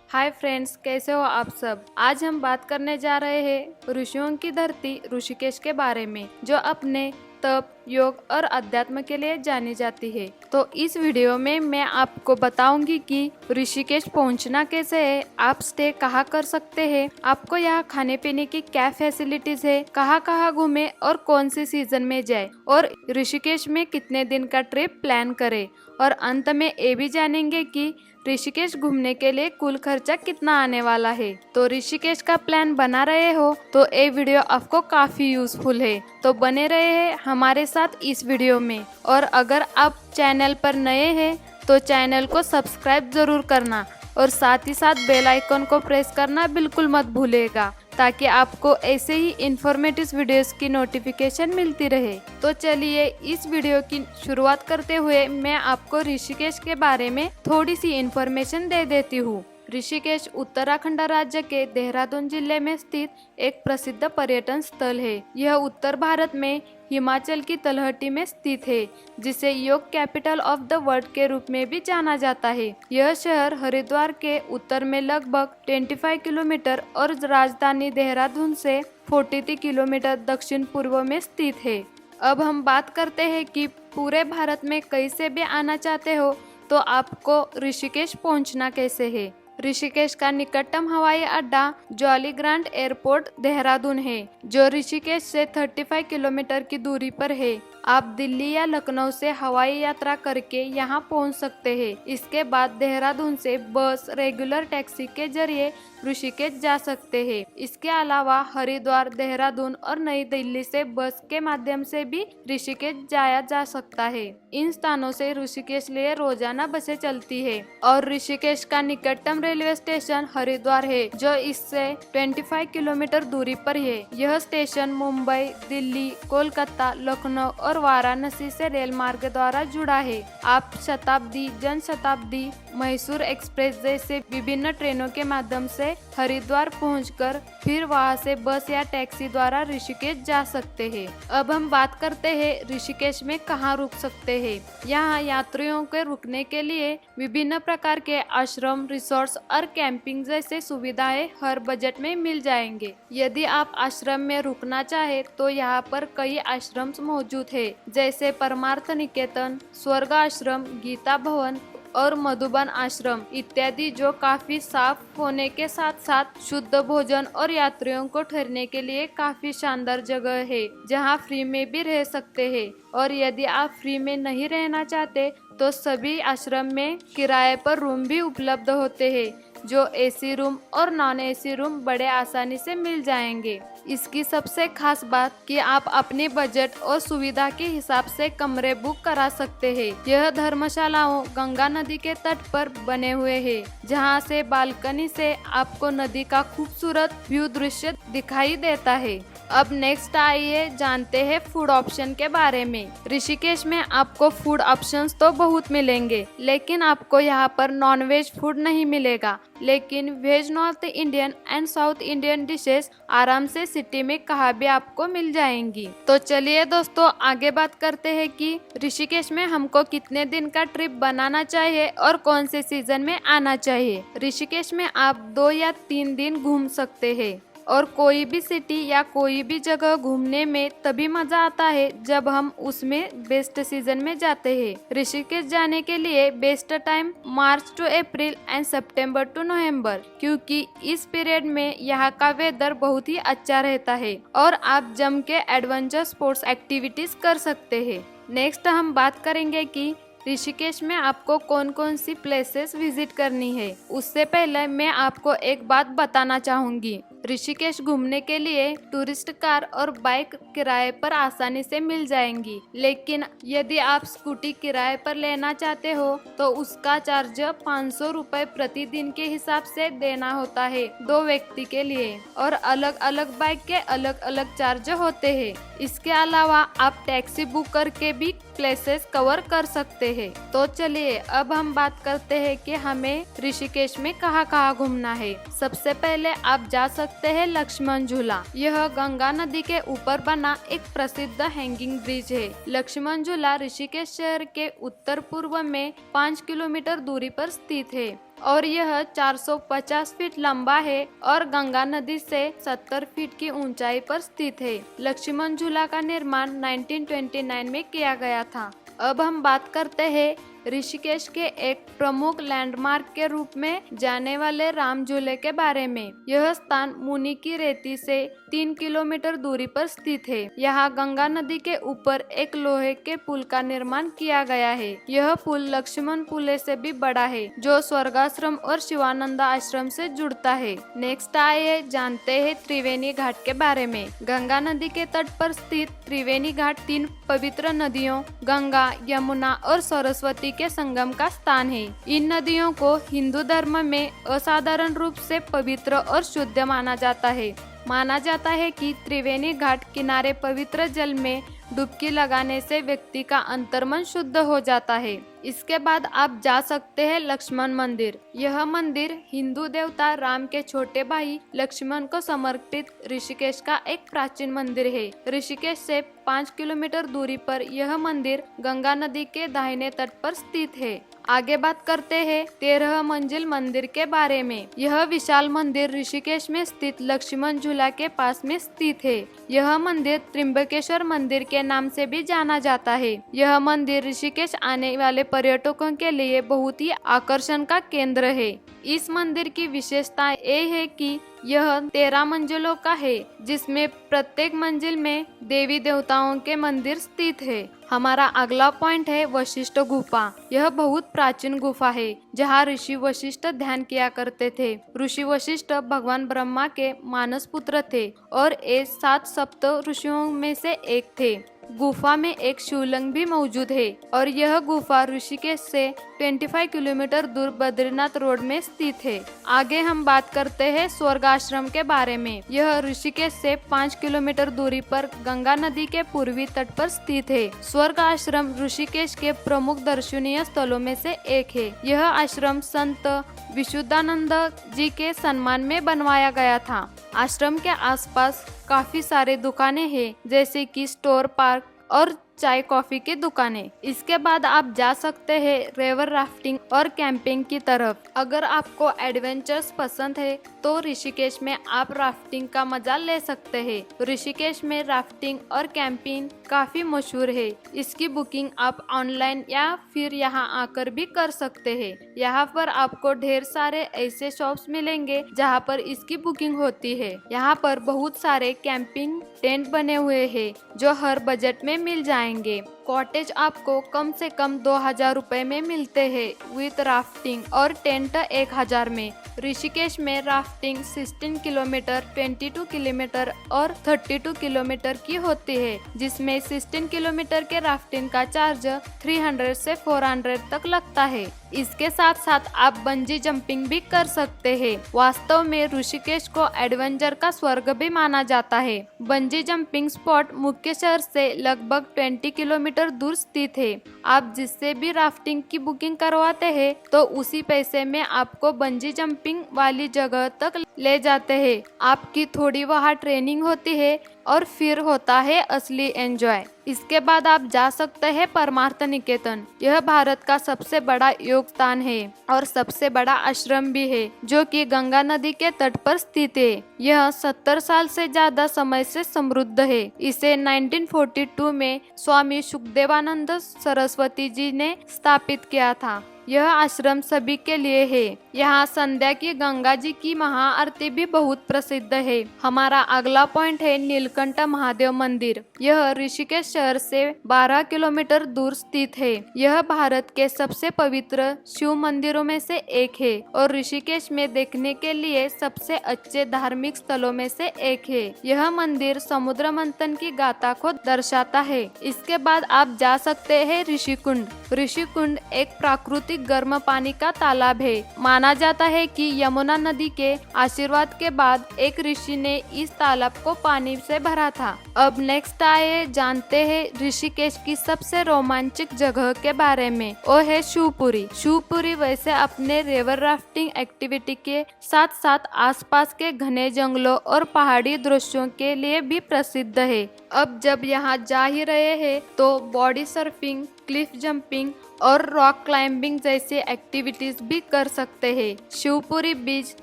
Hi friends, कैसे हो आप सब। आज हम बात करने जा रहे हैं ऋषियों की धरती ऋषिकेश के बारे में, जो अपने तप, योग और अध्यात्म के लिए जानी जाती है। तो इस वीडियो में मैं आपको बताऊंगी कि ऋषिकेश पहुंचना कैसे है, आप स्टे कहाँ कर सकते हैं, आपको यहाँ खाने पीने की क्या फैसिलिटीज है, कहाँ कहाँ घूमे और कौन से सीजन में जाए, और ऋषिकेश में कितने दिन का ट्रिप प्लान करें। और अंत में ये भी जानेंगे कि ऋषिकेश घूमने के लिए कुल खर्चा कितना आने वाला है। तो ऋषिकेश का प्लान बना रहे हो तो ये वीडियो आपको काफी यूजफुल है, तो बने रहे हैं हमारे साथ इस वीडियो में। और अगर आप चैनल पर नए हैं तो चैनल को सब्सक्राइब जरूर करना और साथ ही साथ बेल आइकन को प्रेस करना बिल्कुल मत भूलिएगा, ताकि आपको ऐसे ही इंफॉर्मेटिव वीडियोस की नोटिफिकेशन मिलती रहे। तो चलिए इस वीडियो की शुरुआत करते हुए मैं आपको ऋषिकेश के बारे में थोड़ी सी इंफॉर्मेशन दे देती हूँ। ऋषिकेश उत्तराखंड राज्य के देहरादून जिले में स्थित एक प्रसिद्ध पर्यटन स्थल है। यह उत्तर भारत में हिमाचल की तलहटी में स्थित है, जिसे योग कैपिटल ऑफ द वर्ल्ड के रूप में भी जाना जाता है। यह शहर हरिद्वार के उत्तर में लगभग 25 किलोमीटर और राजधानी देहरादून से 43 किलोमीटर दक्षिण पूर्व में स्थित है। अब हम बात करते हैं कि पूरे भारत में कहीं से भी आना चाहते हो तो आपको ऋषिकेश पहुंचना कैसे है। ऋषिकेश का निकटतम हवाई अड्डा जॉली ग्रांट एयरपोर्ट देहरादून है, जो ऋषिकेश से 35 किलोमीटर की दूरी पर है। आप दिल्ली या लखनऊ से हवाई यात्रा करके यहाँ पहुँच सकते हैं। इसके बाद देहरादून से बस, रेगुलर टैक्सी के जरिए ऋषिकेश जा सकते हैं। इसके अलावा हरिद्वार, देहरादून और नई दिल्ली से बस के माध्यम से भी ऋषिकेश जाया जा सकता है। इन स्थानों से ऋषिकेश लिए रोजाना बसें चलती है। और ऋषिकेश का निकटतम रेलवे स्टेशन हरिद्वार है, जो इससे 25 किलोमीटर दूरी पर है। यह स्टेशन मुंबई, दिल्ली, कोलकाता, लखनऊ और वाराणसी से रेल मार्ग द्वारा जुड़ा है। आप शताब्दी, जनशताब्दी, मैसूर एक्सप्रेस जैसे विभिन्न ट्रेनों के माध्यम से हरिद्वार पहुंचकर फिर वहां से बस या टैक्सी द्वारा ऋषिकेश जा सकते हैं। अब हम बात करते हैं ऋषिकेश में कहाँ रुक सकते हैं। यहाँ यात्रियों के रुकने के लिए विभिन्न प्रकार के आश्रम, रिसोर्ट्स और कैंपिंग जैसे सुविधाएं हर बजट में मिल जाएंगे। यदि आप आश्रम में रुकना चाहे तो यहाँ पर कई आश्रम मौजूद है, जैसे परमार्थ निकेतन, स्वर्ग आश्रम, गीता भवन और मधुबन आश्रम इत्यादि, जो काफी साफ होने के साथ साथ शुद्ध भोजन और यात्रियों को ठहरने के लिए काफी शानदार जगह है, जहां फ्री में भी रह सकते हैं। और यदि आप फ्री में नहीं रहना चाहते तो सभी आश्रम में किराए पर रूम भी उपलब्ध होते हैं, जो एसी रूम और नॉन एसी रूम बड़े आसानी से मिल जाएंगे। इसकी सबसे खास बात कि आप अपने बजट और सुविधा के हिसाब से कमरे बुक करा सकते हैं। यह धर्मशालाओं गंगा नदी के तट पर बने हुए हैं, जहां से बालकनी से आपको नदी का खूबसूरत व्यू दृश्य दिखाई देता है। अब नेक्स्ट आइए जानते हैं फूड ऑप्शन के बारे में। ऋषिकेश में आपको फूड ऑप्शंस तो बहुत मिलेंगे, लेकिन आपको यहाँ पर नॉन वेज फूड नहीं मिलेगा, लेकिन veg North Indian and South Indian dishes आराम से सिटी में कहाँ भी आपको मिल जाएंगी। तो चलिए दोस्तों, आगे बात करते हैं कि ऋषिकेश में हमको कितने दिन का ट्रिप बनाना चाहिए और कौन से सीजन में आना चाहिए। ऋषिकेश में आप 2 या 3 दिन घूम सकते हैं, और कोई भी सिटी या कोई भी जगह घूमने में तभी मजा आता है जब हम उसमें बेस्ट सीजन में जाते हैं। ऋषिकेश जाने के लिए best time March to April and September to November, क्योंकि इस पीरियड में यहाँ का वेदर बहुत ही अच्छा रहता है और आप जम के एडवेंचर स्पोर्ट्स एक्टिविटीज कर सकते हैं। नेक्स्ट हम बात करेंगे कि ऋषिकेश में आपको कौन कौन सी प्लेसेस विजिट करनी है। उससे पहले मैं आपको एक बात बताना चाहूंगी। ऋषिकेश घूमने के लिए टूरिस्ट कार और बाइक किराए पर आसानी से मिल जाएंगी, लेकिन यदि आप स्कूटी किराए पर लेना चाहते हो तो उसका चार्ज 500 रुपए प्रतिदिन के हिसाब से देना होता है 2 व्यक्ति के लिए, और अलग अलग बाइक के अलग अलग चार्ज होते हैं। इसके अलावा आप टैक्सी बुक करके भी प्लेसेस कवर कर सकते हैं। तो चलिए अब हम बात करते हैं कि हमें ऋषिकेश में कहाँ कहाँ घूमना है। सबसे पहले आप जा सकते हैं लक्ष्मण झूला। यह गंगा नदी के ऊपर बना एक प्रसिद्ध हैंगिंग ब्रिज है। लक्ष्मण झूला ऋषिकेश शहर के उत्तर पूर्व में 5 किलोमीटर दूरी पर स्थित है। और यह 450 फीट लंबा है और गंगा नदी से 70 फीट की ऊंचाई पर स्थित है। लक्ष्मण झूला का निर्माण 1929 में किया गया था। अब हम बात करते हैं ऋषिकेश के एक प्रमुख लैंडमार्क के रूप में जाने वाले राम झूले के बारे में। यह स्थान मुनि की रेती से 3 किलोमीटर दूरी पर स्थित है। यहाँ गंगा नदी के ऊपर एक लोहे के पुल का निर्माण किया गया है। यह पुल लक्ष्मण पुले से भी बड़ा है, जो स्वर्गाश्रम और शिवानंद आश्रम से जुड़ता है। नेक्स्ट आइए जानते हैं त्रिवेणी घाट के बारे में। गंगा नदी के तट पर स्थित त्रिवेणी घाट 3 पवित्र नदियों गंगा, यमुना और सरस्वती के संगम का स्थान है। इन नदियों को हिंदू धर्म में असाधारण रूप से पवित्र और शुद्ध माना जाता है। माना जाता है कि त्रिवेणी घाट किनारे पवित्र जल में डुबकी लगाने से व्यक्ति का अंतर्मन शुद्ध हो जाता है। इसके बाद आप जा सकते हैं लक्ष्मण मंदिर। यह मंदिर हिंदू देवता राम के छोटे भाई लक्ष्मण को समर्पित ऋषिकेश का एक प्राचीन मंदिर है। ऋषिकेश से 5 किलोमीटर दूरी पर यह मंदिर गंगा नदी के दाहिने तट पर स्थित है। आगे बात करते हैं 13 मंजिल मंदिर के बारे में। यह विशाल मंदिर ऋषिकेश में स्थित लक्ष्मण झूला के पास में स्थित है। यह मंदिर त्रिम्बकेश्वर मंदिर के नाम से भी जाना जाता है। यह मंदिर ऋषिकेश आने वाले पर्यटकों के लिए बहुत ही आकर्षण का केंद्र है। इस मंदिर की विशेषता ये है कि यह 13 मंजिलों का है, जिसमें प्रत्येक मंजिल में देवी देवताओं के मंदिर स्थित है। हमारा अगला पॉइंट है वशिष्ठ गुफा। यह बहुत प्राचीन गुफा है, जहाँ ऋषि वशिष्ठ ध्यान किया करते थे। ऋषि वशिष्ठ भगवान ब्रह्मा के मानस पुत्र थे और ये 7 सप्त ऋषियों में से एक थे। गुफा में एक शिवलिंग भी मौजूद है और यह गुफा ऋषिकेश से 25 किलोमीटर दूर बद्रीनाथ रोड में स्थित है। आगे हम बात करते हैं स्वर्ग आश्रम के बारे में। यह ऋषिकेश से 5 किलोमीटर दूरी पर गंगा नदी के पूर्वी तट पर स्थित है। स्वर्ग आश्रम ऋषिकेश के प्रमुख दर्शनीय स्थलों में से एक है। यह आश्रम संत विशुद्धानंद जी के सम्मान में बनवाया गया था। आश्रम के आसपास काफी सारे दुकानें हैं, जैसे कि स्टोर, पार्क और चाय कॉफी की दुकानें। इसके बाद आप जा सकते हैं रिवर राफ्टिंग और कैंपिंग की तरफ। अगर आपको एडवेंचर्स पसंद है तो ऋषिकेश में आप राफ्टिंग का मजा ले सकते हैं। ऋषिकेश में राफ्टिंग और कैंपिंग काफी मशहूर है। इसकी बुकिंग आप ऑनलाइन या फिर यहाँ आकर भी कर सकते हैं। यहाँ पर आपको ढेर सारे ऐसे शॉप्स मिलेंगे जहाँ पर इसकी बुकिंग होती है। यहाँ पर बहुत सारे कैंपिंग टेंट बने हुए हैं जो हर बजट में मिल जाएंगे। कॉटेज आपको कम से कम 2000 रुपए में मिलते हैं विद राफ्टिंग और टेंट 1000 में। ऋषिकेश में राफ्टिंग 16 किलोमीटर, 22 किलोमीटर और 32 किलोमीटर की होती है, जिसमें 16 किलोमीटर के राफ्टिंग का चार्ज 300 से 400 तक लगता है। इसके साथ साथ आप बंजी जंपिंग भी कर सकते हैं। वास्तव में ऋषिकेश को एडवेंचर का स्वर्ग भी माना जाता है। बंजी जंपिंग स्पॉट मुख्य शहर से लगभग 20 किलोमीटर दूर स्थित है। आप जिससे भी राफ्टिंग की बुकिंग करवाते हैं तो उसी पैसे में आपको बंजी जंपिंग वाली जगह तक ले जाते हैं। आपकी थोड़ी वहाँ ट्रेनिंग होती है और फिर होता है असली एंजॉय। इसके बाद आप जा सकते हैं परमार्थ निकेतन। यह भारत का सबसे बड़ा योग स्थान है और सबसे बड़ा आश्रम भी है, जो कि गंगा नदी के तट पर स्थित है। यह 70 साल से ज्यादा समय से समृद्ध है। इसे 1942 में स्वामी सुखदेवानंद सरस्वती जी ने स्थापित किया था। यह आश्रम सभी के लिए है। यहाँ संध्या की गंगा जी की महाआरती भी बहुत प्रसिद्ध है। हमारा अगला पॉइंट है नीलकंठ महादेव मंदिर। यह ऋषिकेश शहर से 12 किलोमीटर दूर स्थित है। यह भारत के सबसे पवित्र शिव मंदिरों में से एक है और ऋषिकेश में देखने के लिए सबसे अच्छे धार्मिक स्थलों में से एक है। यह मंदिर समुद्र मंथन की गाथा को दर्शाता है। इसके बाद आप जा सकते हैं ऋषिकुंड। ऋषिकुंड एक प्राकृतिक गर्म पानी का तालाब है। माना जाता है कि यमुना नदी के आशीर्वाद के बाद एक ऋषि ने इस तालाब को पानी से भरा था। अब नेक्स्ट आए जानते हैं ऋषिकेश की सबसे रोमांचक जगह के बारे में। वो है शिवपुरी। शिवपुरी वैसे अपने रिवर राफ्टिंग एक्टिविटी के साथ साथ आसपास के घने जंगलों और पहाड़ी दृश्यों के लिए भी प्रसिद्ध है। अब जब यहाँ जा ही रहे हैं तो बॉडी सर्फिंग, क्लिफ जंपिंग और रॉक क्लाइंबिंग जैसी एक्टिविटीज भी कर सकते हैं। शिवपुरी बीच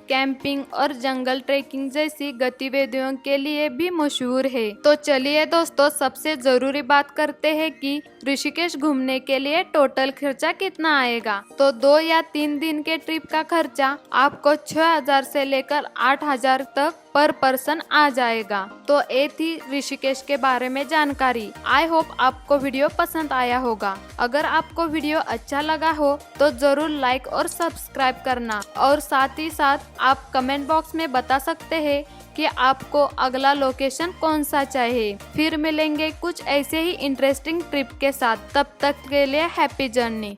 कैंपिंग और जंगल ट्रेकिंग जैसी गतिविधियों के लिए भी मशहूर है। तो चलिए दोस्तों, सबसे जरूरी बात करते हैं कि ऋषिकेश घूमने के लिए टोटल खर्चा कितना आएगा। तो 2 या 3 दिन के ट्रिप का खर्चा आपको 6,000 से लेकर 8,000 तक पर पर्सन आ जाएगा। तो ये थी ऋषिकेश के बारे में जानकारी। आई होप आपको वीडियो पसंद आया होगा। अगर आपको वीडियो अच्छा लगा हो तो जरूर लाइक और सब्सक्राइब करना, और साथ ही साथ आप कमेंट बॉक्स में बता सकते हैं कि आपको अगला लोकेशन कौन सा चाहिए। फिर मिलेंगे कुछ ऐसे ही इंटरेस्टिंग ट्रिप के साथ। तब तक के लिए हैप्पी जर्नी।